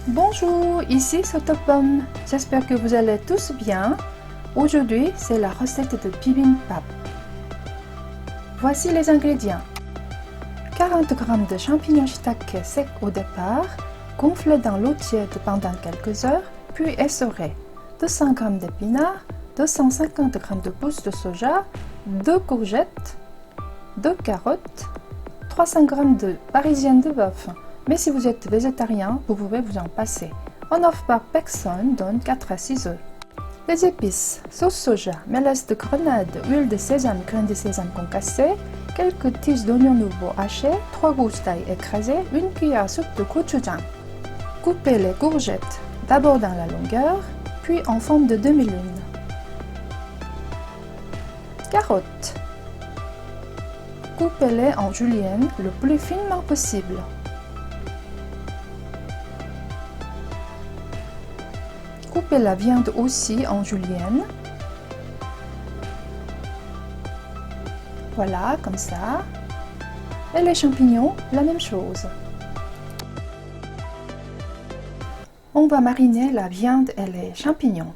Bonjour, ici Sotopom. J'espère que vous allez tous bien. Aujourd'hui, c'est la recette de bibimbap. Voici les ingrédients. 40 g de champignons shiitake secs au départ, gonflés dans l'eau tiède pendant quelques heures, puis essorés. 200 g d'épinards, 250 g de pousses de soja, 2 courgettes, 2 carottes, 300 g de parisienne de bœuf. Mais si vous êtes végétarien, vous pouvez vous en passer. On offre par personne donne 4 à 6 œufs. Les épices, sauce soja, mélasse de grenade, huile de sésame, graines de sésame concassées, quelques tiges d'oignons nouveaux hachés, 3 gousses d'ail écrasées, une cuillère à soupe de gochujang. Coupez les courgettes d'abord dans la longueur, puis en forme de demi-lune. Carottes. Coupez-les en julienne le plus finement possible. Coupez la viande aussi en julienne. Voilà, comme ça. Et les champignons, la même chose. On va mariner la viande et les champignons.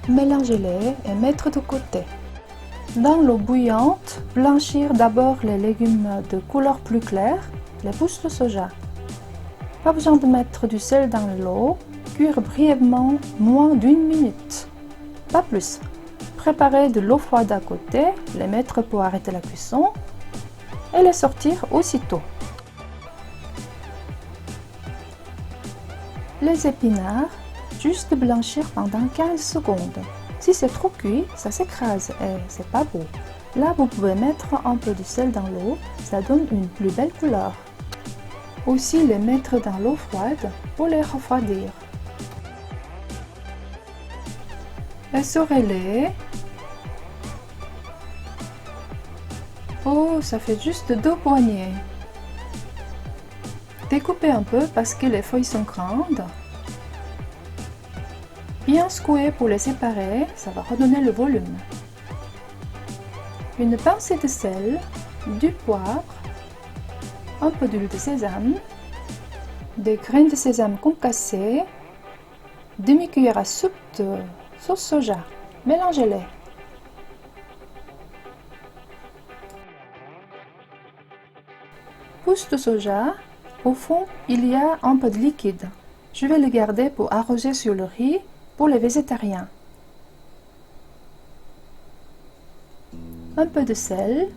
Mélangez-les et mettre de côté. Dans l'eau bouillante, blanchir d'abord les légumes de couleur plus claire, les pousses de soja. Pas besoin de mettre du sel dans l'eau, cuire brièvement moins d'1 minute. Pas plus. Préparer de l'eau froide à côté, les mettre pour arrêter la cuisson et les sortir aussitôt. Les épinards, juste blanchir pendant 15 secondes. Si c'est trop cuit, ça s'écrase et c'est pas beau. Là, vous pouvez mettre un peu de sel dans l'eau, ça donne une plus belle couleur. Aussi les mettre dans l'eau froide pour les refroidir. Essorez-les. Oh, ça fait juste 2 poignées. Découpez un peu parce que les feuilles sont grandes. Bien secouer pour les séparer, ça va redonner le volume. Une pincée de sel, du poivre, un peu d'huile de sésame, des graines de sésame concassées, demi-cuillère à soupe de sauce soja. Mélangez-les. Pousses de soja, au fond, il y a un peu de liquide. Je vais le garder pour arroser sur le riz. Pour les végétariens, un peu de sel.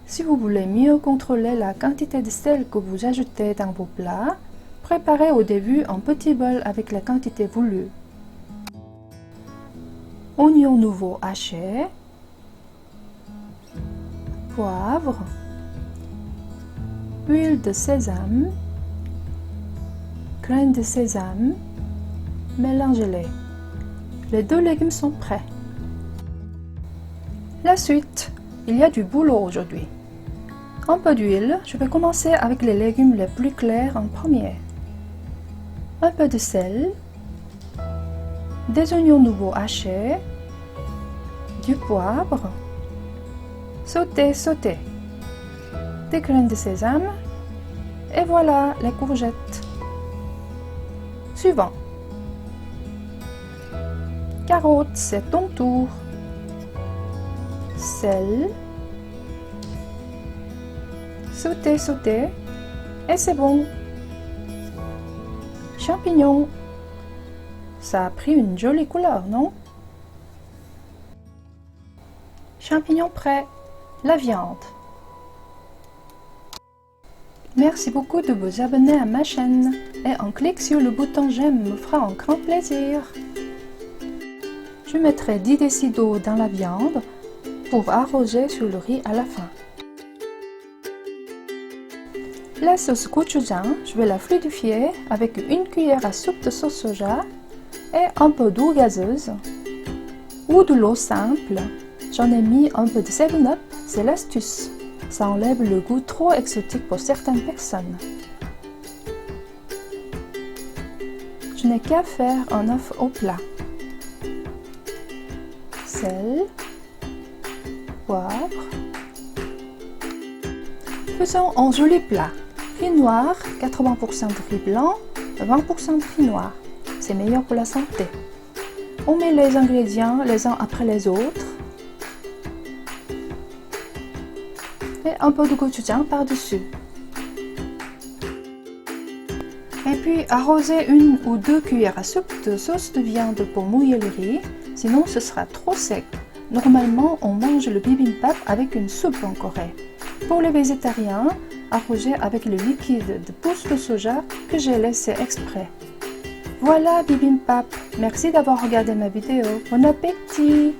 Si vous voulez mieux contrôler la quantité de sel que vous ajoutez dans vos plats, préparez au début un petit bol avec la quantité voulue. Oignons nouveaux hachés, poivre, huile de sésame, graines de sésame. Mélangez-les. Les 2 légumes sont prêts. La suite, il y a du boulot aujourd'hui. Un peu d'huile, je vais commencer avec les légumes les plus clairs en premier. Un peu de sel, des oignons nouveaux hachés, du poivre, sauter, des graines de sésame, et voilà les courgettes. Suivant. Carottes, c'est ton tour. Sel. Sauter. Et c'est bon. Champignons. Ça a pris une jolie couleur, non? Champignons prêts. La viande. Merci beaucoup de vous abonner à ma chaîne. Et un clic sur le bouton j'aime me fera un grand plaisir. Je mettrai 10 décilitres d'eau dans la viande pour arroser sur le riz à la fin. La sauce gochujang, je vais la fluidifier avec une cuillère à soupe de sauce soja et un peu d'eau gazeuse ou de l'eau simple. J'en ai mis un peu de 7-Up, c'est l'astuce. Ça enlève le goût trop exotique pour certaines personnes. Je n'ai qu'à faire un œuf au plat. Sel, poivre. Faisons un joli plat. Riz noir, 80% de riz blanc, 20% de riz noir. C'est meilleur pour la santé. On met les ingrédients les uns après les autres. Et un peu de gochujang par-dessus. Et puis arroser 1 ou 2 cuillères à soupe de sauce de viande pour mouiller le riz, sinon ce sera trop sec. Normalement, on mange le bibimbap avec une soupe en Corée. Pour les végétariens, arroser avec le liquide de pousses de soja que j'ai laissé exprès. Voilà bibimbap. Merci d'avoir regardé ma vidéo. Bon appétit!